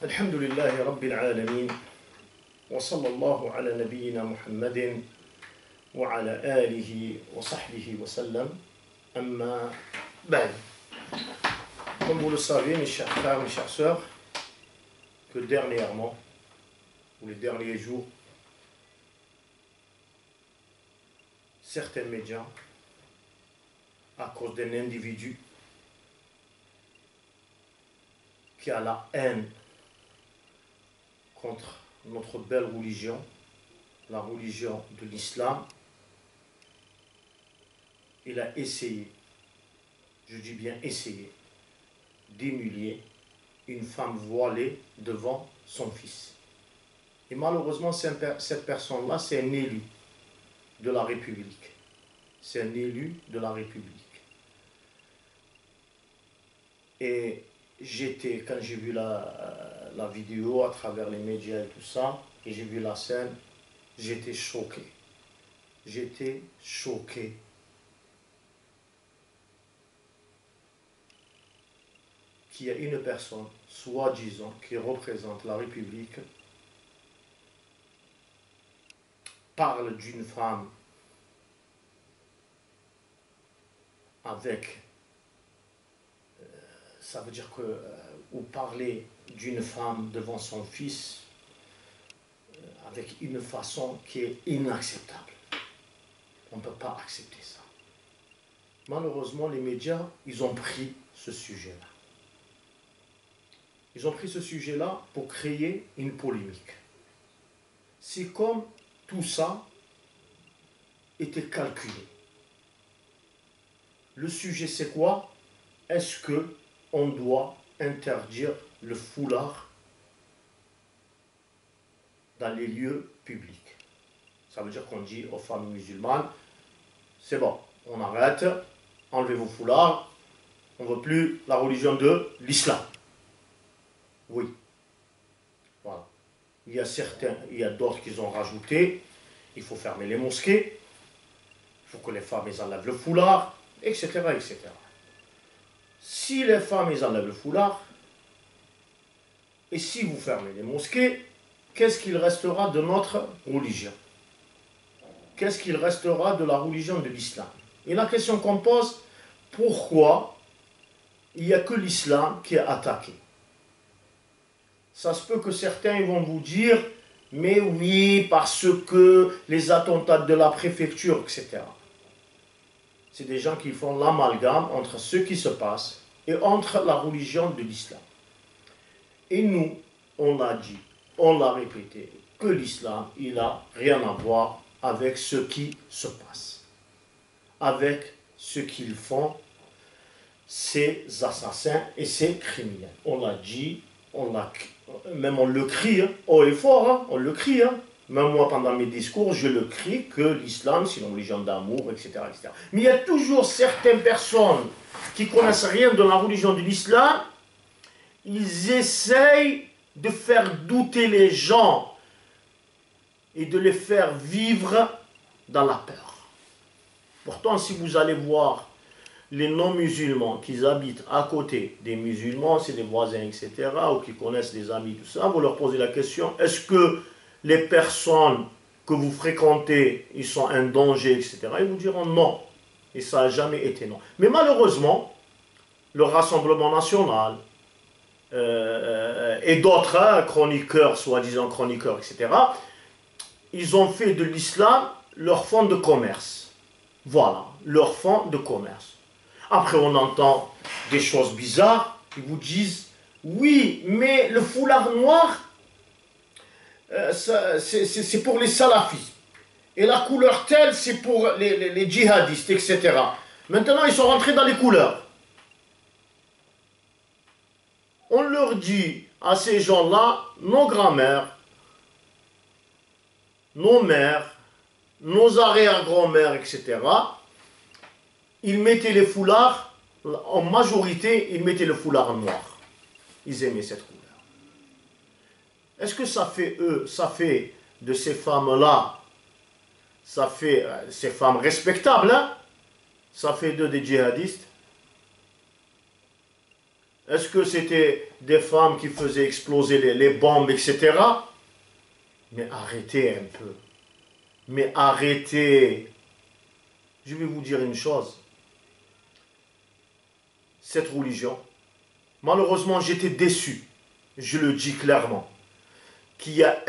الحمد لله رب العالمين وصلى الله على نبينا محمد وعلى آله وصحبه وسلم أما بعد. Comme vous le savez, mes chers frères, mes chères sœurs, que dernièrement, ou les derniers jours, certains médias, à cause d'un individu qui a la haine contre notre belle religion, la religion de l'islam, il a essayé, je dis bien essayé, d'humilier une femme voilée devant son fils. Et malheureusement, cette personne-là, c'est un élu de la République. C'est un élu de la République. Et quand j'ai vu la vidéo à travers les médias et tout ça, et j'ai vu la scène, j'étais choqué. J'étais choqué. Qu'il y a une personne, soi-disant, qui représente la République, parle d'une femme avec, ça veut dire que, ou parler d'une femme devant son fils avec une façon qui est inacceptable. On ne peut pas accepter ça. Malheureusement, les médias, ils ont pris ce sujet-là. Ils ont pris ce sujet-là pour créer une polémique. C'est comme tout ça était calculé. Le sujet, c'est quoi? Est-ce qu'on doit interdire le foulard dans les lieux publics? Ça veut dire qu'on dit aux femmes musulmanes, c'est bon, on arrête, enlevez vos foulards, on ne veut plus la religion de l'islam. Oui. Voilà. Il y a d'autres qui ont rajouté, il faut fermer les mosquées, il faut que les femmes ils enlèvent le foulard, etc., etc. Si les femmes ils enlèvent le foulard, et si vous fermez les mosquées, qu'est-ce qu'il restera de notre religion? Qu'est-ce qu'il restera de la religion de l'islam? Et la question qu'on pose, pourquoi il n'y a que l'islam qui est attaqué? Ça se peut que certains vont vous dire, mais oui, parce que les attentats de la préfecture, etc. C'est des gens qui font l'amalgame entre ce qui se passe et entre la religion de l'islam. Et nous, on l'a dit, on l'a répété, que l'islam, il n'a rien à voir avec ce qui se passe, avec ce qu'ils font, ces assassins et ces criminels. On l'a dit, même on le crie, hein, haut et fort, hein, on le crie. Hein. Même moi, pendant mes discours, je le crie que l'islam, c'est une religion d'amour, etc., etc. Mais il y a toujours certaines personnes qui ne connaissent rien de la religion de l'islam, ils essayent de faire douter les gens et de les faire vivre dans la peur. Pourtant, si vous allez voir les non-musulmans qui habitent à côté des musulmans, c'est des voisins, etc., ou qui connaissent des amis, tout ça, vous leur posez la question, est-ce que les personnes que vous fréquentez, ils sont un danger, etc., ils vous diront non. Et ça n'a jamais été non. Mais malheureusement, le Rassemblement national et d'autres chroniqueurs, soi-disant chroniqueurs, etc., ils ont fait de l'islam leur fonds de commerce. Voilà, leur fonds de commerce. Après, on entend des choses bizarres. Ils vous disent, oui, mais le foulard noir, c'est pour les salafistes. Et la couleur telle, c'est pour les djihadistes, etc. Maintenant, ils sont rentrés dans les couleurs. On leur dit à ces gens-là, nos grands-mères, nos mères, nos arrière-grand-mères, etc., ils mettaient les foulards, en majorité, ils mettaient le foulard noir. Ils aimaient cette couleur. Est-ce que ça fait de ces femmes-là, ça fait ces femmes respectables, hein? Ça fait d'eux des djihadistes? Est-ce que c'était des femmes qui faisaient exploser les bombes, etc. Mais arrêtez un peu. Mais arrêtez. Je vais vous dire une chose. Cette religion, malheureusement, j'étais déçu. Je le dis clairement. Qu'il y a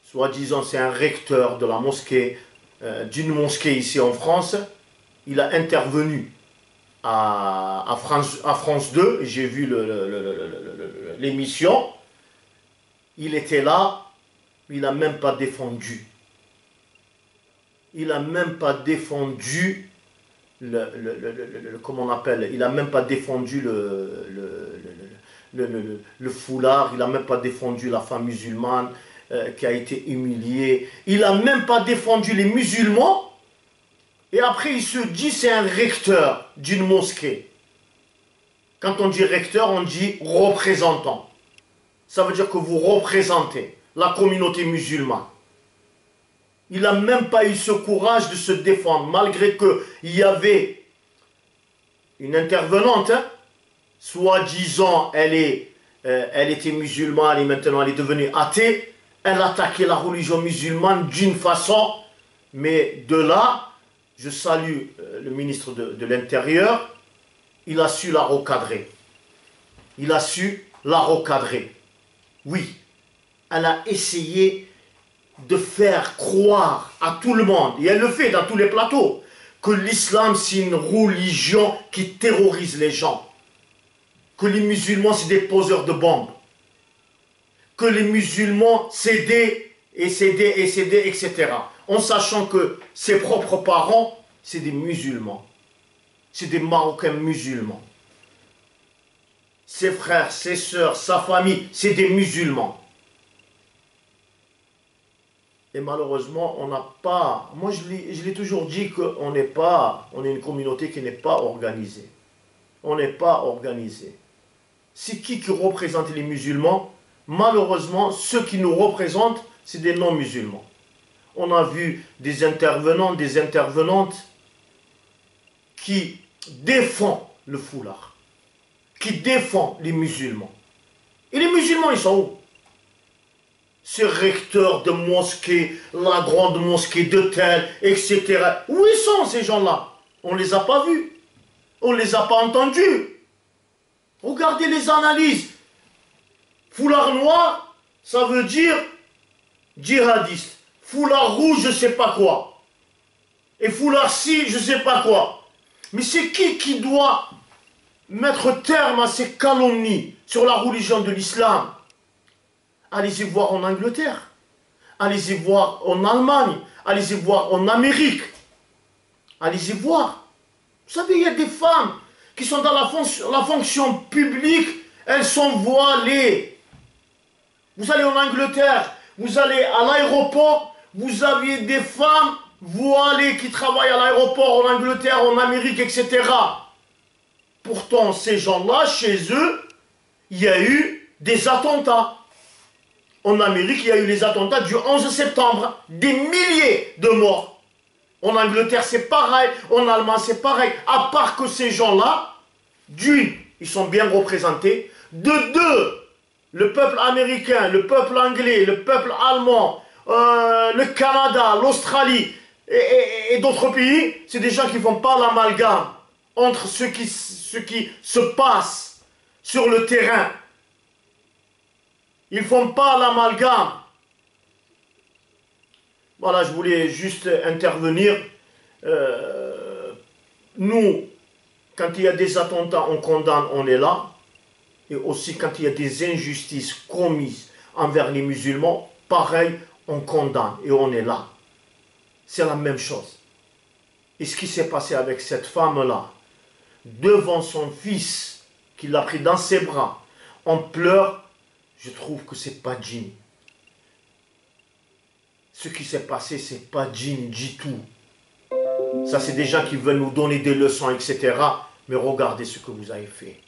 soi-disant, c'est un recteur de la mosquée, d'une mosquée ici en France. Il a intervenu à France 2. J'ai vu l'émission. Il était là. Il n'a même pas défendu. Il n'a même pas défendu comment on appelle, il n'a même pas défendu le foulard, il n'a même pas défendu la femme musulmane qui a été humiliée, il n'a même pas défendu les musulmans, et après il se dit c'est un recteur d'une mosquée. Quand on dit recteur, on dit représentant. Ça veut dire que vous représentez la communauté musulmane. Il n'a même pas eu ce courage de se défendre, malgré qu'il y avait une intervenante, hein, soi-disant, elle était musulmane et maintenant elle est devenue athée. Elle attaquait la religion musulmane d'une façon, mais de là, je salue le ministre de l'Intérieur, il a su la recadrer. Il a su la recadrer. Oui, elle a essayé de faire croire à tout le monde, et elle le fait dans tous les plateaux, que l'islam c'est une religion qui terrorise les gens, que les musulmans c'est des poseurs de bombes, que les musulmans c'est etc. En sachant que ses propres parents c'est des musulmans, c'est des Marocains musulmans, ses frères, ses sœurs, sa famille c'est des musulmans. Et malheureusement, on n'a pas... Moi, je l'ai toujours dit qu'on n'est pas... On est une communauté qui n'est pas organisée. On n'est pas organisé. C'est qui représente les musulmans? Malheureusement, ceux qui nous représentent, c'est des non-musulmans. On a vu des intervenants, des intervenantes qui défendent le foulard, qui défendent les musulmans. Et les musulmans, ils sont où? Ces recteurs de mosquées, la grande mosquée de tel, etc. Où ils sont ces gens-là? On ne les a pas vus. On ne les a pas entendus. Regardez les analyses. Foulard noir, ça veut dire djihadiste. Foulard rouge, je ne sais pas quoi. Et foulard si, je ne sais pas quoi. Mais c'est qui doit mettre terme à ces calomnies sur la religion de l'islam? Allez-y voir en Angleterre, allez-y voir en Allemagne, allez-y voir en Amérique, allez-y voir. Vous savez, il y a des femmes qui sont dans la fonction publique, elles sont voilées. Vous allez en Angleterre, vous allez à l'aéroport, vous avez des femmes voilées qui travaillent à l'aéroport en Angleterre, en Amérique, etc. Pourtant, ces gens-là, chez eux, il y a eu des attentats. En Amérique, il y a eu les attentats du 11 septembre. Des milliers de morts. En Angleterre, c'est pareil. En Allemagne, c'est pareil. À part que ces gens-là, d'une, ils sont bien représentés. De deux, le peuple américain, le peuple anglais, le peuple allemand, le Canada, l'Australie et d'autres pays, c'est des gens qui ne font pas l'amalgame entre ce qui se passe sur le terrain. Ils ne font pas l'amalgame. Voilà, je voulais juste intervenir. Nous, quand il y a des attentats, on condamne, on est là. Et aussi quand il y a des injustices commises envers les musulmans, pareil, on condamne et on est là. C'est la même chose. Et ce qui s'est passé avec cette femme-là, devant son fils, qui l'a pris dans ses bras, en pleurs, je trouve que c'est pas digne. Ce qui s'est passé, c'est pas digne du tout. Ça, c'est des gens qui veulent nous donner des leçons, etc. Mais regardez ce que vous avez fait.